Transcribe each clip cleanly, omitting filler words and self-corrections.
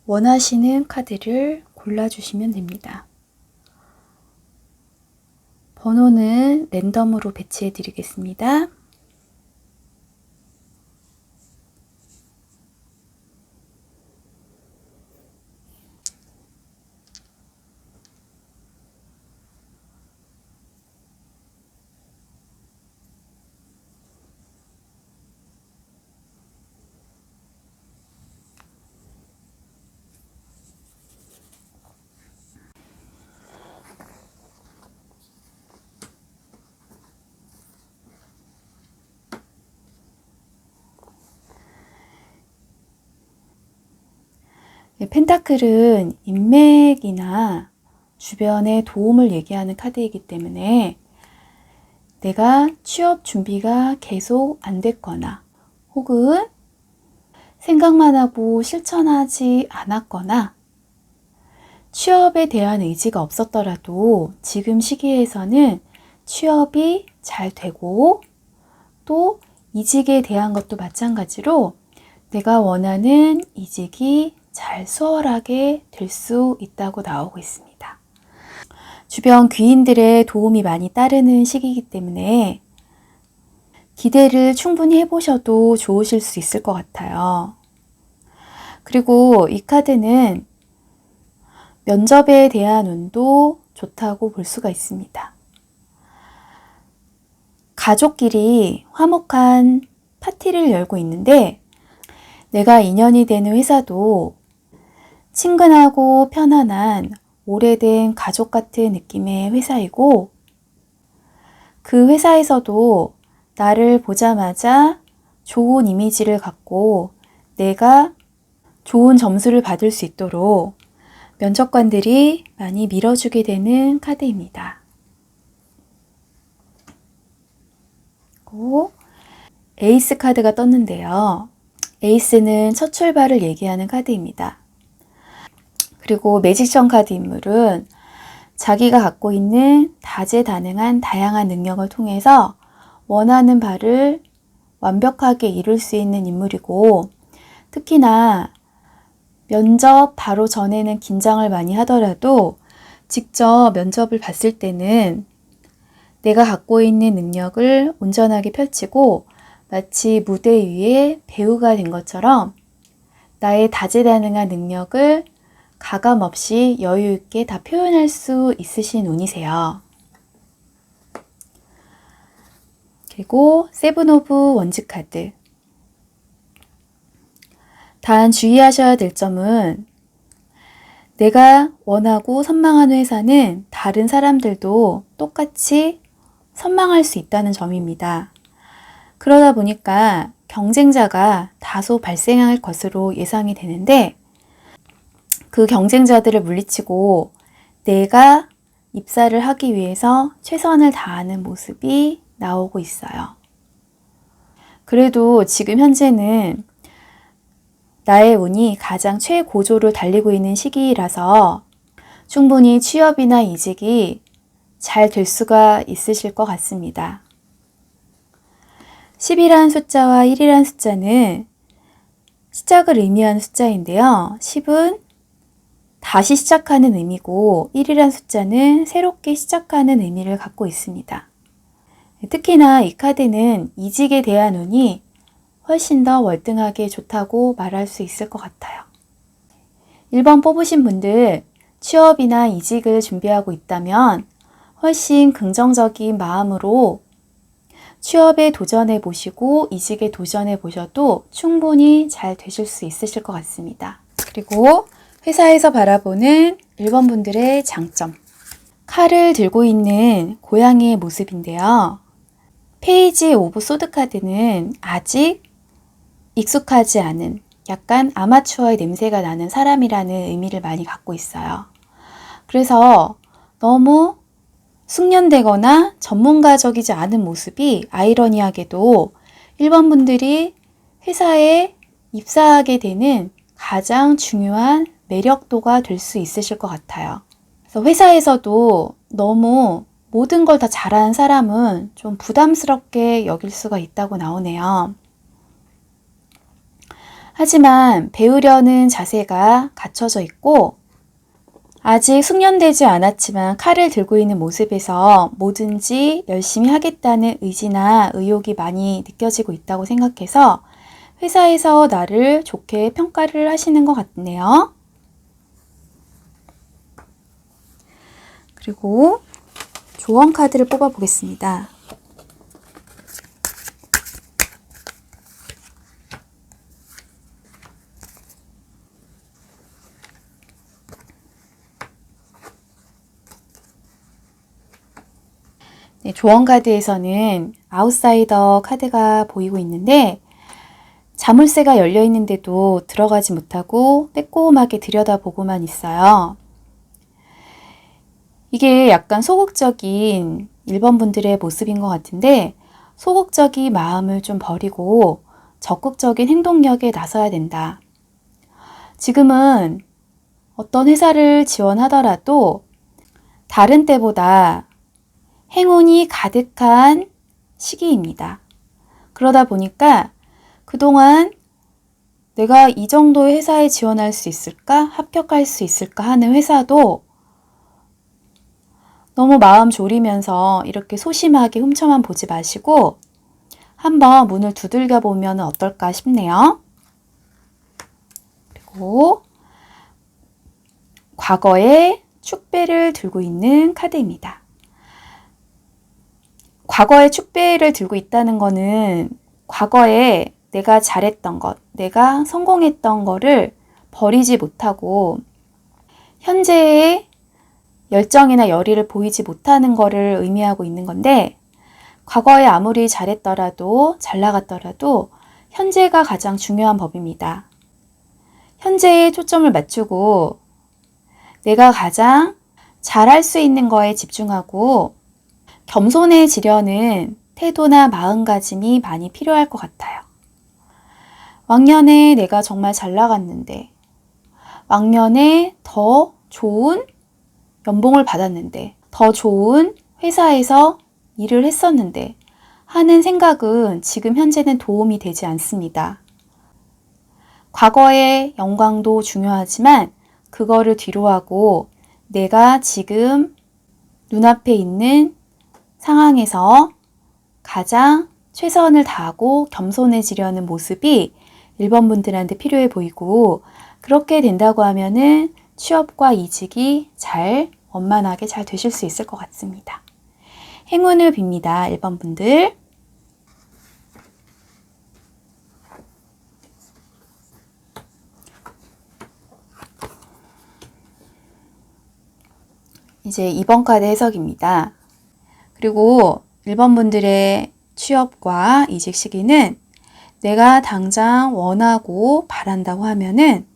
원하시는 카드를 골라주시면 됩니다. 번호는 랜덤으로 배치해 드리겠습니다. 펜타클은 인맥이나 주변의 도움을 얘기하는 카드이기 때문에 내가 취업 준비가 계속 안 됐거나 혹은 생각만 하고 실천하지 않았거나 취업에 대한 의지가 없었더라도 지금 시기에서는 취업이 잘 되고 또 이직에 대한 것도 마찬가지로 내가 원하는 이직이 잘 수월하게 될 수 있다고 나오고 있습니다. 주변 귀인들의 도움이 많이 따르는 시기이기 때문에 기대를 충분히 해보셔도 좋으실 수 있을 것 같아요. 그리고 이 카드는 면접에 대한 운도 좋다고 볼 수가 있습니다. 가족끼리 화목한 파티를 열고 있는데 내가 인연이 되는 회사도 친근하고 편안한 오래된 가족 같은 느낌의 회사이고 그 회사에서도 나를 보자마자 좋은 이미지를 갖고 내가 좋은 점수를 받을 수 있도록 면접관들이 많이 밀어주게 되는 카드입니다. 그리고 에이스 카드가 떴는데요. 에이스는 첫 출발을 얘기하는 카드입니다. 그리고 매직션 카드 인물은 자기가 갖고 있는 다재다능한 다양한 능력을 통해서 원하는 바를 완벽하게 이룰 수 있는 인물이고 특히나 면접 바로 전에는 긴장을 많이 하더라도 직접 면접을 봤을 때는 내가 갖고 있는 능력을 온전하게 펼치고 마치 무대 위에 배우가 된 것처럼 나의 다재다능한 능력을 가감없이 여유 있게 다 표현할 수 있으신 운이세요. 그리고 세븐 오브 원즈 카드. 단 주의하셔야 될 점은 내가 원하고 선망하는 회사는 다른 사람들도 똑같이 선망할 수 있다는 점입니다. 그러다 보니까 경쟁자가 다소 발생할 것으로 예상이 되는데 그 경쟁자들을 물리치고 내가 입사를 하기 위해서 최선을 다하는 모습이 나오고 있어요. 그래도 지금 현재는 나의 운이 가장 최고조를 달리고 있는 시기라서 충분히 취업이나 이직이 잘 될 수가 있으실 것 같습니다. 10이라는 숫자와 1이라는 숫자는 시작을 의미하는 숫자인데요. 10은 다시 시작하는 의미고 1이라는 숫자는 새롭게 시작하는 의미를 갖고 있습니다. 특히나 이 카드는 이직에 대한 운이 훨씬 더 월등하게 좋다고 말할 수 있을 것 같아요. 1번 뽑으신 분들 취업이나 이직을 준비하고 있다면 훨씬 긍정적인 마음으로 취업에 도전해 보시고 이직에 도전해 보셔도 충분히 잘 되실 수 있으실 것 같습니다. 그리고 회사에서 바라보는 1번 분들의 장점. 칼을 들고 있는 고양이의 모습인데요. 페이지 오브 소드 카드는 아직 익숙하지 않은 약간 아마추어의 냄새가 나는 사람이라는 의미를 많이 갖고 있어요. 그래서 너무 숙련되거나 전문가적이지 않은 모습이 아이러니하게도 1번 분들이 회사에 입사하게 되는 가장 중요한 매력도가 될 수 있으실 것 같아요. 그래서 회사에서도 너무 모든 걸 다 잘하는 사람은 좀 부담스럽게 여길 수가 있다고 나오네요. 하지만 배우려는 자세가 갖춰져 있고 아직 숙련되지 않았지만 칼을 들고 있는 모습에서 뭐든지 열심히 하겠다는 의지나 의욕이 많이 느껴지고 있다고 생각해서 회사에서 나를 좋게 평가를 하시는 것 같네요. 그리고 조언 카드를 뽑아 보겠습니다. 네, 조언 카드에서는 아웃사이더 카드가 보이고 있는데 자물쇠가 열려 있는데도 들어가지 못하고 빼꼼하게 들여다보고만 있어요. 이게 약간 소극적인 1번 분들의 모습인 것 같은데 소극적인 마음을 좀 버리고 적극적인 행동력에 나서야 된다. 지금은 어떤 회사를 지원하더라도 다른 때보다 행운이 가득한 시기입니다. 그러다 보니까 그동안 내가 이 정도의 회사에 지원할 수 있을까? 합격할 수 있을까? 하는 회사도 너무 마음 졸이면서 이렇게 소심하게 훔쳐만 보지 마시고 한번 문을 두들겨 보면 어떨까 싶네요. 그리고 과거의 축배를 들고 있는 카드입니다. 과거의 축배를 들고 있다는 거는 과거에 내가 잘했던 것, 내가 성공했던 거를 버리지 못하고 현재의 열정이나 열의를 보이지 못하는 거를 의미하고 있는 건데 과거에 아무리 잘했더라도 잘 나갔더라도 현재가 가장 중요한 법입니다. 현재에 초점을 맞추고 내가 가장 잘할 수 있는 거에 집중하고 겸손해지려는 태도나 마음가짐이 많이 필요할 것 같아요. 왕년에 내가 정말 잘 나갔는데, 왕년에 더 좋은 연봉을 받았는데, 더 좋은 회사에서 일을 했었는데 하는 생각은 지금 현재는 도움이 되지 않습니다. 과거의 영광도 중요하지만 그거를 뒤로하고 내가 지금 눈앞에 있는 상황에서 가장 최선을 다하고 겸손해지려는 모습이 1번 분들한테 필요해 보이고 그렇게 된다고 하면은 취업과 이직이 잘 원만하게 잘 되실 수 있을 것 같습니다. 행운을 빕니다. 1번 분들. 이제 2번 카드 해석입니다. 그리고 1번 분들의 취업과 이직 시기는 내가 당장 원하고 바란다고 하면은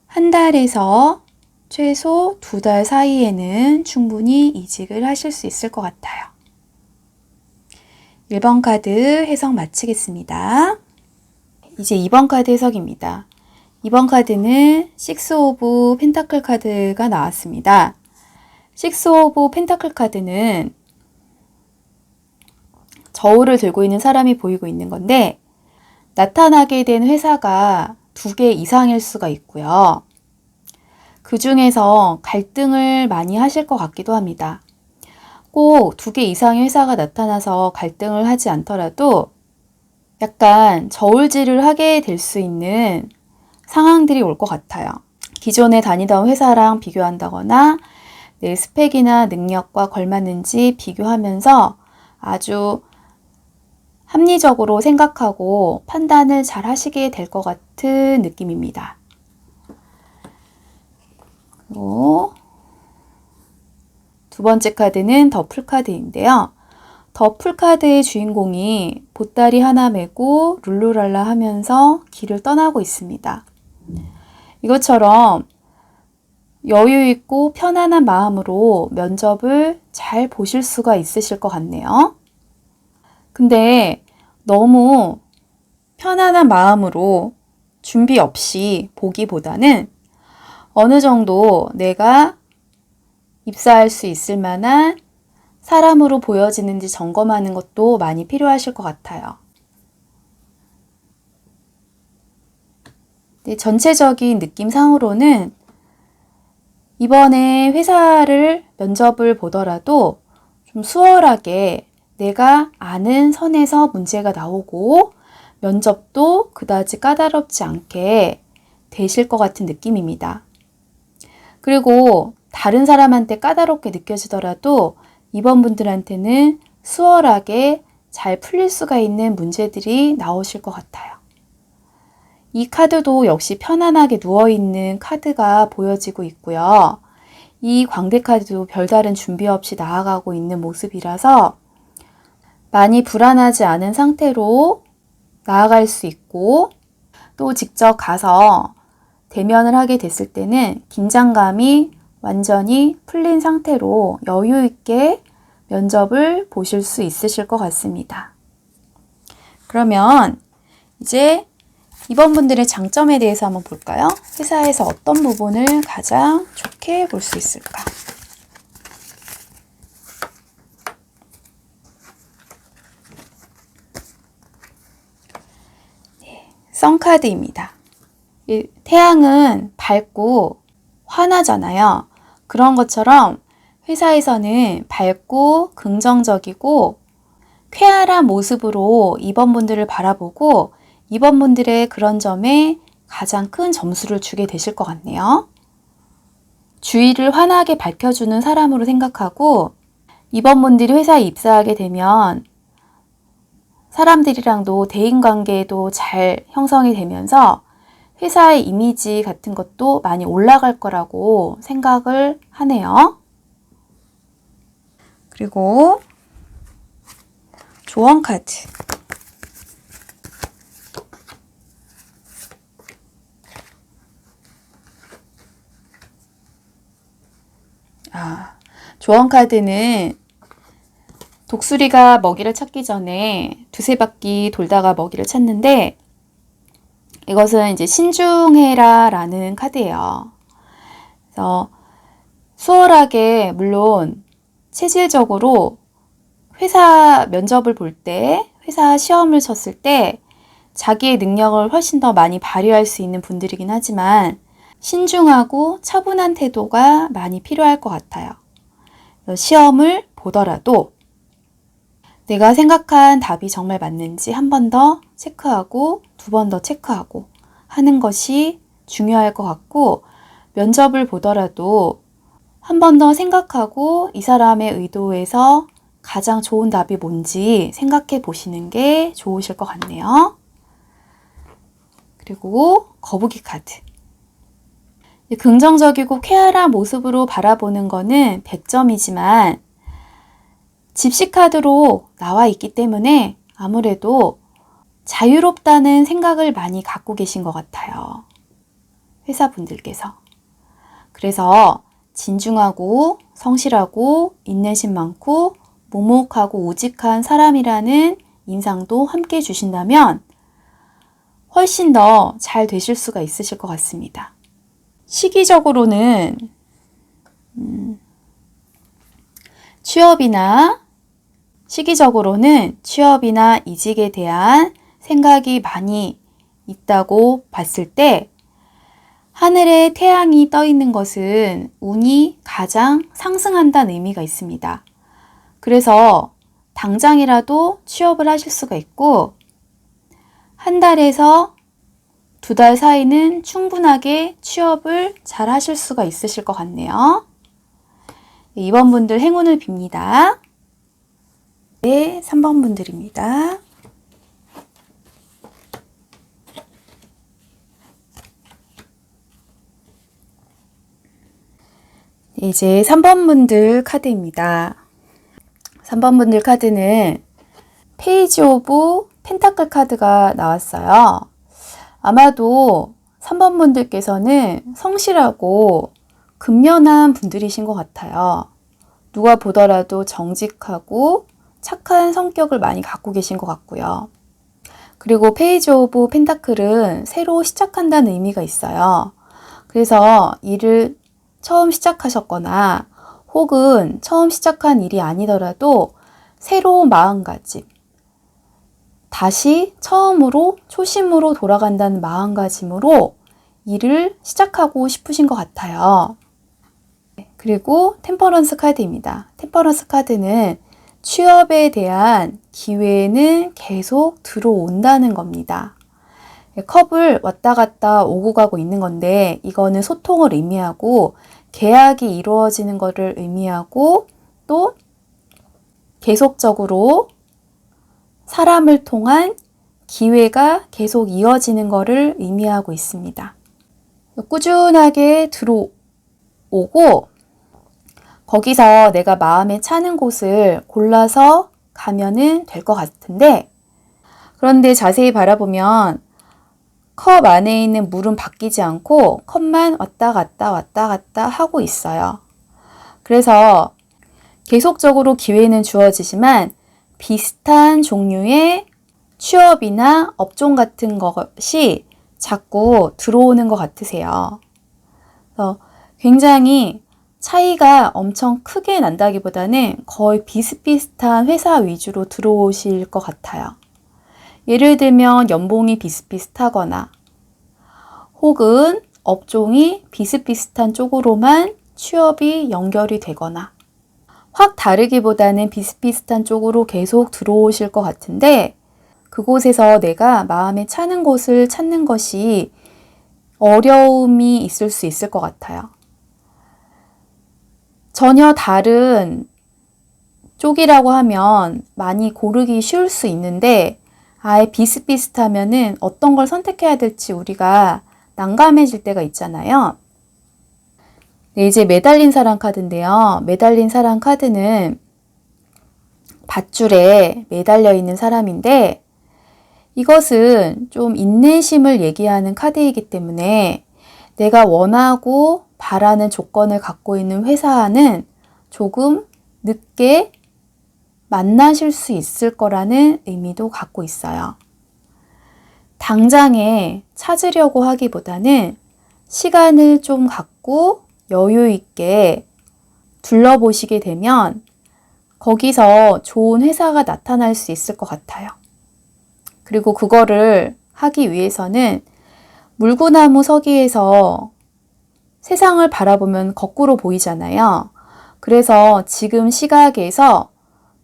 한 달에서 최소 2달 사이에는 충분히 이직을 하실 수 있을 것 같아요. 1번 카드 해석 마치겠습니다. 이제 2번 카드 해석입니다. 2번 카드는 6 오브 펜타클 카드가 나왔습니다. 6 오브 펜타클 카드는 저울을 들고 있는 사람이 보이고 있는 건데 나타나게 된 회사가 2개 이상일 수가 있고요. 그 중에서 갈등을 많이 하실 것 같기도 합니다. 꼭 2개 이상의 회사가 나타나서 갈등을 하지 않더라도 약간 저울질을 하게 될 수 있는 상황들이 올 것 같아요. 기존에 다니던 회사랑 비교한다거나 내 스펙이나 능력과 걸맞는지 비교하면서 아주 합리적으로 생각하고 판단을 잘 하시게 될 것 같은 느낌입니다. 그리고 두 번째 카드는 더 풀카드인데요. 더 풀카드의 주인공이 보따리 하나 메고 룰루랄라 하면서 길을 떠나고 있습니다. 이것처럼 여유 있고 편안한 마음으로 면접을 잘 보실 수가 있으실 것 같네요. 근데 너무 편안한 마음으로 준비 없이 보기보다는 어느 정도 내가 입사할 수 있을 만한 사람으로 보여지는지 점검하는 것도 많이 필요하실 것 같아요. 전체적인 느낌상으로는 이번에 회사를 면접을 보더라도 좀 수월하게 내가 아는 선에서 문제가 나오고 면접도 그다지 까다롭지 않게 되실 것 같은 느낌입니다. 그리고 다른 사람한테 까다롭게 느껴지더라도 이번 분들한테는 수월하게 잘 풀릴 수가 있는 문제들이 나오실 것 같아요. 이 카드도 역시 편안하게 누워있는 카드가 보여지고 있고요. 이 광대 카드도 별다른 준비 없이 나아가고 있는 모습이라서 많이 불안하지 않은 상태로 나아갈 수 있고 또 직접 가서 대면을 하게 됐을 때는 긴장감이 완전히 풀린 상태로 여유 있게 면접을 보실 수 있으실 것 같습니다. 그러면 이제 이번 분들의 장점에 대해서 한번 볼까요? 회사에서 어떤 부분을 가장 좋게 볼 수 있을까? 네, 선카드입니다. 태양은 밝고 환하잖아요. 그런 것처럼 회사에서는 밝고 긍정적이고 쾌활한 모습으로 이번 분들을 바라보고 이번 분들의 그런 점에 가장 큰 점수를 주게 되실 것 같네요. 주위를 환하게 밝혀주는 사람으로 생각하고 이번 분들이 회사에 입사하게 되면 사람들이랑도 대인관계도 잘 형성이 되면서 회사의 이미지 같은 것도 많이 올라갈 거라고 생각을 하네요. 그리고 조언 카드. 조언 카드는 독수리가 먹이를 찾기 전에 두세 바퀴 돌다가 먹이를 찾는데 이것은 이제 신중해라 라는 카드예요. 그래서 수월하게 물론 체질적으로 회사 면접을 볼 때, 회사 시험을 쳤을 때 자기의 능력을 훨씬 더 많이 발휘할 수 있는 분들이긴 하지만 신중하고 차분한 태도가 많이 필요할 것 같아요. 시험을 보더라도 내가 생각한 답이 정말 맞는지 한 번 더 체크하고 두 번 더 체크하고 하는 것이 중요할 것 같고 면접을 보더라도 한 번 더 생각하고 이 사람의 의도에서 가장 좋은 답이 뭔지 생각해 보시는 게 좋으실 것 같네요. 그리고 거북이 카드. 긍정적이고 쾌활한 모습으로 바라보는 거는 100점이지만 집시 카드로 나와 있기 때문에 아무래도 자유롭다는 생각을 많이 갖고 계신 것 같아요. 회사분들께서. 그래서 진중하고 성실하고 인내심 많고 묵묵하고 우직한 사람이라는 인상도 함께 주신다면 훨씬 더 잘 되실 수가 있으실 것 같습니다. 시기적으로는 취업이나 이직에 대한 생각이 많이 있다고 봤을 때 하늘에 태양이 떠 있는 것은 운이 가장 상승한다는 의미가 있습니다. 그래서 당장이라도 취업을 하실 수가 있고 한 달에서 두 달 사이는 충분하게 취업을 잘 하실 수가 있으실 것 같네요. 이번 분들 행운을 빕니다. 네, 3번 분들입니다. 이제 3번 분들 카드입니다. 3번 분들 카드는 페이지 오브 펜타클 카드가 나왔어요. 아마도 3번 분들께서는 성실하고 근면한 분들이신 것 같아요. 누가 보더라도 정직하고 착한 성격을 많이 갖고 계신 것 같고요. 그리고 페이지 오브 펜타클은 새로 시작한다는 의미가 있어요. 그래서 일을 처음 시작하셨거나 혹은 처음 시작한 일이 아니더라도 새로운 마음가짐, 다시 처음으로 초심으로 돌아간다는 마음가짐으로 일을 시작하고 싶으신 것 같아요. 그리고 템퍼런스 카드입니다. 템퍼런스 카드는 취업에 대한 기회는 계속 들어온다는 겁니다. 컵을 왔다 갔다 오고 가고 있는 건데 이거는 소통을 의미하고 계약이 이루어지는 것을 의미하고 또 계속적으로 사람을 통한 기회가 계속 이어지는 것을 의미하고 있습니다. 꾸준하게 들어오고 거기서 내가 마음에 차는 곳을 골라서 가면은 될 것 같은데 그런데 자세히 바라보면 컵 안에 있는 물은 바뀌지 않고 컵만 왔다 갔다 하고 있어요. 그래서 계속적으로 기회는 주어지지만 비슷한 종류의 취업이나 업종 같은 것이 자꾸 들어오는 것 같으세요. 그래서 굉장히 차이가 엄청 크게 난다기보다는 거의 비슷비슷한 회사 위주로 들어오실 것 같아요. 예를 들면 연봉이 비슷비슷하거나 혹은 업종이 비슷비슷한 쪽으로만 취업이 연결이 되거나 확 다르기보다는 비슷비슷한 쪽으로 계속 들어오실 것 같은데 그곳에서 내가 마음에 차는 곳을 찾는 것이 어려움이 있을 수 있을 것 같아요. 전혀 다른 쪽이라고 하면 많이 고르기 쉬울 수 있는데 아예 비슷비슷하면은 어떤 걸 선택해야 될지 우리가 난감해질 때가 있잖아요. 네, 이제 매달린 사랑 카드인데요. 매달린 사랑 카드는 밧줄에 매달려 있는 사람인데 이것은 좀 인내심을 얘기하는 카드이기 때문에 내가 원하고 바라는 조건을 갖고 있는 회사는 조금 늦게 만나실 수 있을 거라는 의미도 갖고 있어요. 당장에 찾으려고 하기보다는 시간을 좀 갖고 여유 있게 둘러보시게 되면 거기서 좋은 회사가 나타날 수 있을 것 같아요. 그리고 그거를 하기 위해서는 물구나무 서기에서 세상을 바라보면 거꾸로 보이잖아요. 그래서 지금 시각에서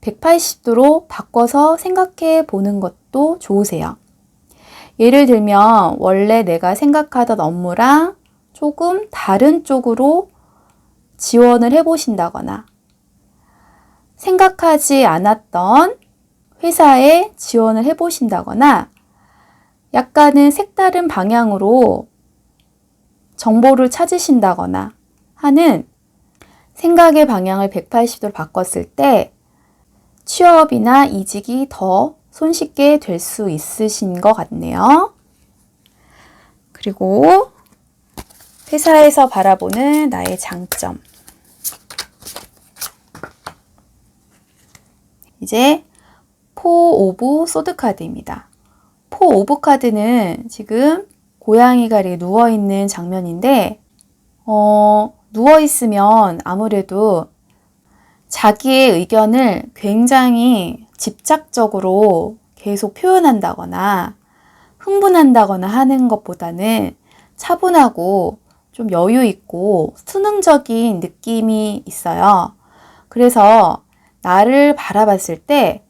180도로 바꿔서 생각해 보는 것도 좋으세요. 예를 들면 원래 내가 생각하던 업무랑 조금 다른 쪽으로 지원을 해보신다거나 생각하지 않았던 회사에 지원을 해보신다거나 약간은 색다른 방향으로 정보를 찾으신다거나 하는 생각의 방향을 180도로 바꿨을 때 취업이나 이직이 더 손쉽게 될 수 있으신 것 같네요. 그리고 회사에서 바라보는 나의 장점. 이제 포 오브 소드 카드입니다. 포 오브 카드는 지금 고양이가 이렇게 누워있는 장면인데 누워있으면 아무래도 자기의 의견을 굉장히 집착적으로 계속 표현한다거나 흥분한다거나 하는 것보다는 차분하고 좀 여유 있고 수능적인 느낌이 있어요. 그래서 나를 바라봤을 때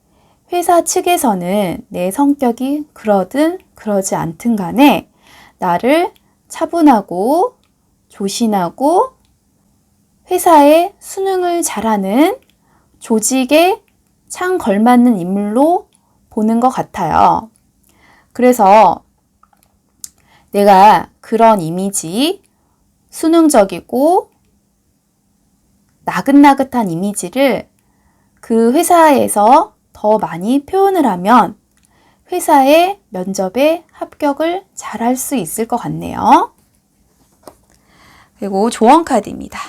회사 측에서는 내 성격이 그러든 그러지 않든 간에 나를 차분하고 조신하고 회사에 수능을 잘하는 조직에 창 걸맞는 인물로 보는 것 같아요. 그래서 내가 그런 이미지, 수능적이고 나긋나긋한 이미지를 그 회사에서 더 많이 표현을 하면 회사의 면접에 합격을 잘할 수 있을 것 같네요. 그리고 조언 카드입니다.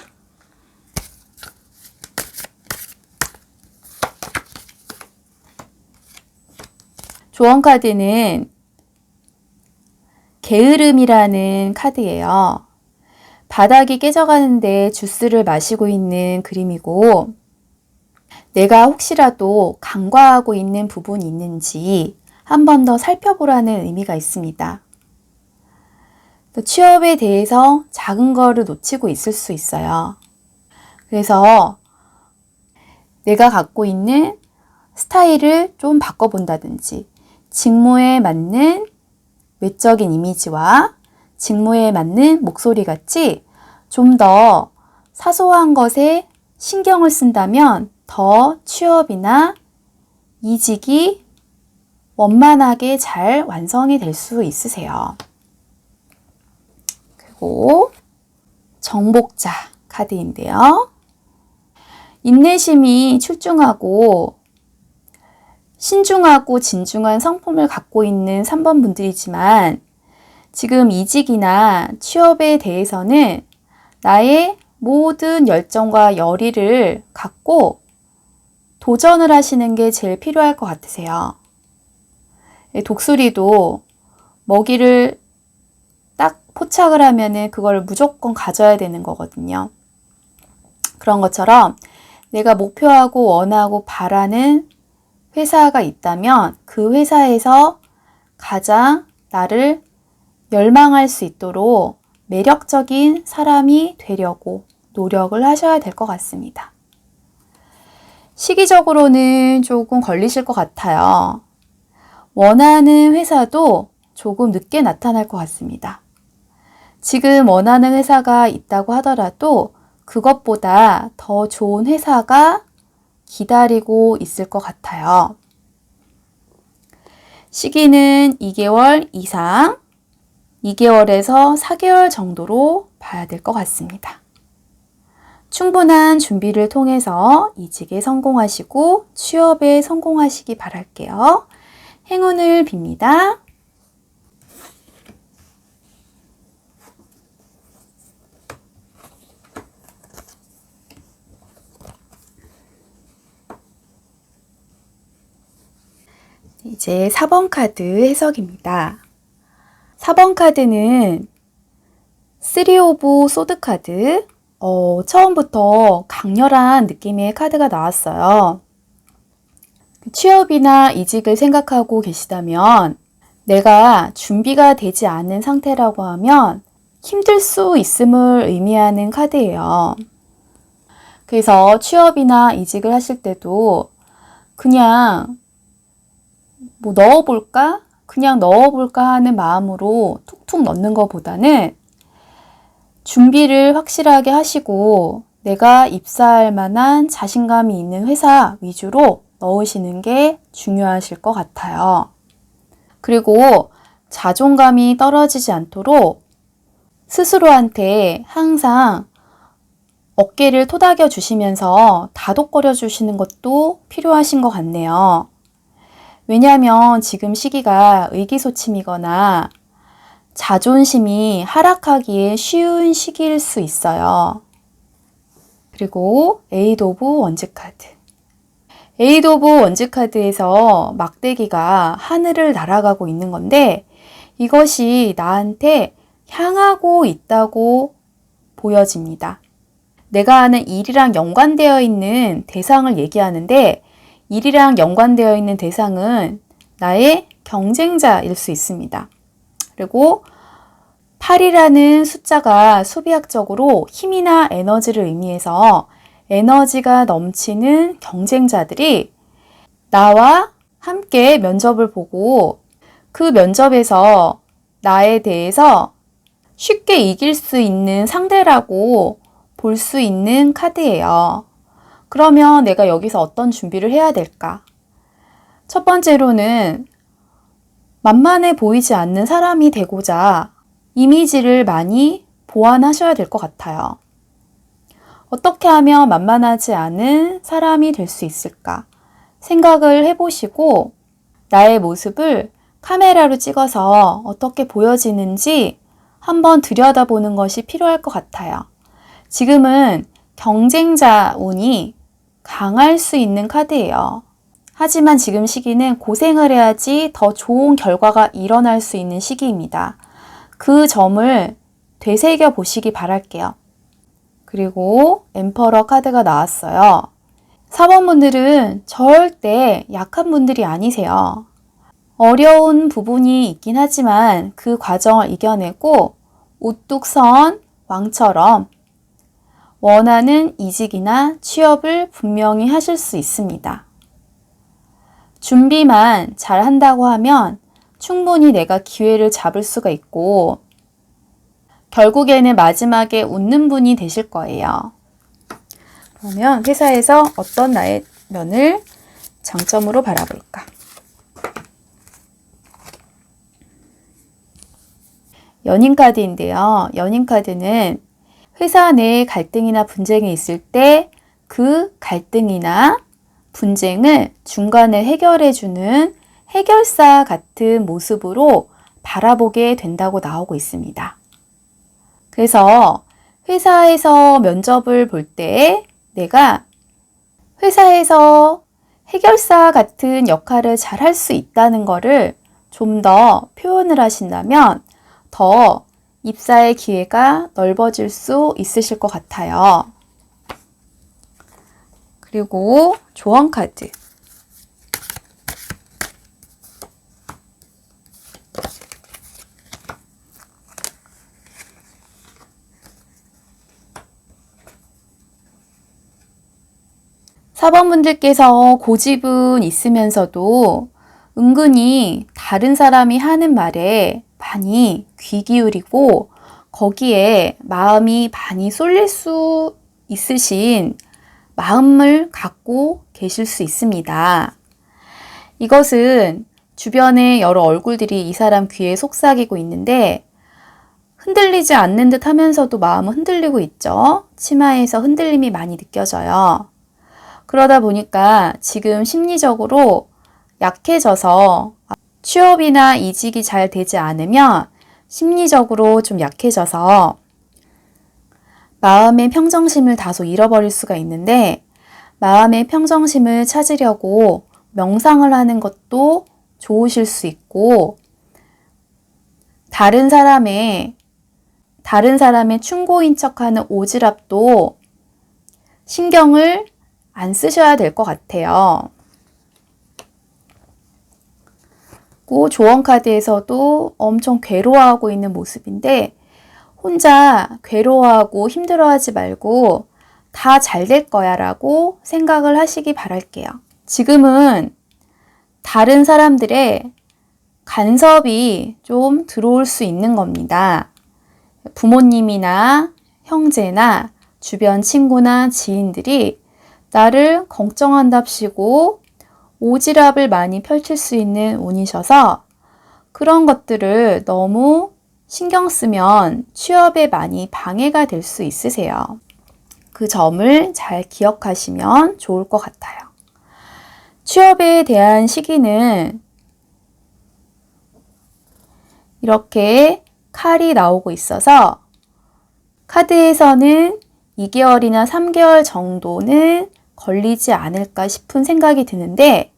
조언 카드는 게으름이라는 카드예요. 바닥이 깨져가는데 주스를 마시고 있는 그림이고 내가 혹시라도 간과하고 있는 부분이 있는지 한 번 더 살펴보라는 의미가 있습니다. 또 취업에 대해서 작은 거를 놓치고 있을 수 있어요. 그래서 내가 갖고 있는 스타일을 좀 바꿔본다든지, 직무에 맞는 외적인 이미지와 직무에 맞는 목소리 같이 좀 더 사소한 것에 신경을 쓴다면 더 취업이나 이직이 원만하게 잘 완성이 될 수 있으세요. 그리고 정복자 카드인데요. 인내심이 출중하고 신중하고 진중한 성품을 갖고 있는 3번 분들이지만 지금 이직이나 취업에 대해서는 나의 모든 열정과 열의를 갖고 도전을 하시는 게 제일 필요할 것 같으세요. 독수리도 먹이를 딱 포착을 하면은 그걸 무조건 가져야 되는 거거든요. 그런 것처럼 내가 목표하고 원하고 바라는 회사가 있다면 그 회사에서 가장 나를 열망할 수 있도록 매력적인 사람이 되려고 노력을 하셔야 될 것 같습니다. 시기적으로는 조금 걸리실 것 같아요. 원하는 회사도 조금 늦게 나타날 것 같습니다. 지금 원하는 회사가 있다고 하더라도 그것보다 더 좋은 회사가 기다리고 있을 것 같아요. 시기는 2개월 이상, 2개월에서 4개월 정도로 봐야 될 것 같습니다. 충분한 준비를 통해서 이직에 성공하시고 취업에 성공하시기 바랄게요. 행운을 빕니다. 이제 4번 카드 해석입니다. 4번 카드는 3 오브 소드 카드, 처음부터 강렬한 느낌의 카드가 나왔어요. 취업이나 이직을 생각하고 계시다면 내가 준비가 되지 않은 상태라고 하면 힘들 수 있음을 의미하는 카드예요. 그래서 취업이나 이직을 하실 때도 그냥 그냥 넣어볼까 하는 마음으로 툭툭 넣는 것보다는 준비를 확실하게 하시고 내가 입사할 만한 자신감이 있는 회사 위주로 넣으시는 게 중요하실 것 같아요. 그리고 자존감이 떨어지지 않도록 스스로한테 항상 어깨를 토닥여 주시면서 다독거려 주시는 것도 필요하신 것 같네요. 왜냐하면 지금 시기가 의기소침이거나 자존심이 하락하기에 쉬운 시기일 수 있어요. 그리고 에이드 오브 원즈 카드. 에이드 오브 원즈 카드에서 막대기가 하늘을 날아가고 있는 건데 이것이 나한테 향하고 있다고 보여집니다. 내가 하는 일이랑 연관되어 있는 대상을 얘기하는데 일이랑 연관되어 있는 대상은 나의 경쟁자일 수 있습니다. 그리고 8이라는 숫자가 수비학적으로 힘이나 에너지를 의미해서 에너지가 넘치는 경쟁자들이 나와 함께 면접을 보고 그 면접에서 나에 대해서 쉽게 이길 수 있는 상대라고 볼 수 있는 카드예요. 그러면 내가 여기서 어떤 준비를 해야 될까? 첫 번째로는 만만해 보이지 않는 사람이 되고자 이미지를 많이 보완하셔야 될 것 같아요. 어떻게 하면 만만하지 않은 사람이 될 수 있을까? 생각을 해보시고 나의 모습을 카메라로 찍어서 어떻게 보여지는지 한번 들여다보는 것이 필요할 것 같아요. 지금은 경쟁자 운이 강할 수 있는 카드예요. 하지만 지금 시기는 고생을 해야지 더 좋은 결과가 일어날 수 있는 시기입니다. 그 점을 되새겨 보시기 바랄게요. 그리고 엠퍼러 카드가 나왔어요. 4번 분들은 절대 약한 분들이 아니세요. 어려운 부분이 있긴 하지만 그 과정을 이겨내고 우뚝 선 왕처럼 원하는 이직이나 취업을 분명히 하실 수 있습니다. 준비만 잘 한다고 하면 충분히 내가 기회를 잡을 수가 있고 결국에는 마지막에 웃는 분이 되실 거예요. 그러면 회사에서 어떤 나의 면을 장점으로 바라볼까? 연인 카드인데요. 연인 카드는 회사 내에 갈등이나 분쟁이 있을 때 그 갈등이나 분쟁을 중간에 해결해주는 해결사 같은 모습으로 바라보게 된다고 나오고 있습니다. 그래서 회사에서 면접을 볼 때 내가 회사에서 해결사 같은 역할을 잘 할 수 있다는 거를 좀 더 표현을 하신다면 더 입사의 기회가 넓어질 수 있으실 것 같아요. 그리고 조언 카드. 사번분들께서 고집은 있으면서도 은근히 다른 사람이 하는 말에 많이 귀 기울이고 거기에 마음이 많이 쏠릴 수 있으신 마음을 갖고 계실 수 있습니다. 이것은 주변에 여러 얼굴들이 이 사람 귀에 속삭이고 있는데 흔들리지 않는 듯 하면서도 마음은 흔들리고 있죠. 치마에서 흔들림이 많이 느껴져요. 그러다 보니까 지금 심리적으로 약해져서 취업이나 이직이 잘 되지 않으면 심리적으로 좀 약해져서 마음의 평정심을 다소 잃어버릴 수가 있는데 마음의 평정심을 찾으려고 명상을 하는 것도 좋으실 수 있고 다른 사람의 충고인 척하는 오지랖도 신경을 안 쓰셔야 될 것 같아요. 조언 카드에서도 엄청 괴로워하고 있는 모습인데 혼자 괴로워하고 힘들어하지 말고 다 잘 될 거야 라고 생각을 하시기 바랄게요. 지금은 다른 사람들의 간섭이 좀 들어올 수 있는 겁니다. 부모님이나 형제나 주변 친구나 지인들이 나를 걱정한답시고 오지랖을 많이 펼칠 수 있는 운이셔서 그런 것들을 너무 신경 쓰면 취업에 많이 방해가 될 수 있으세요. 그 점을 잘 기억하시면 좋을 것 같아요. 취업에 대한 시기는 이렇게 칼이 나오고 있어서 카드에서는 2개월이나 3개월 정도는 걸리지 않을까 싶은 생각이 드는데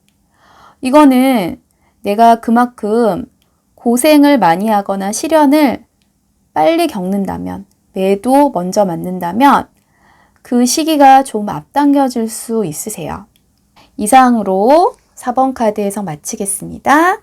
이거는 내가 그만큼 고생을 많이 하거나 시련을 빨리 겪는다면 매도 먼저 맞는다면 그 시기가 좀 앞당겨질 수 있으세요. 이상으로 4번 카드 해석 마치겠습니다.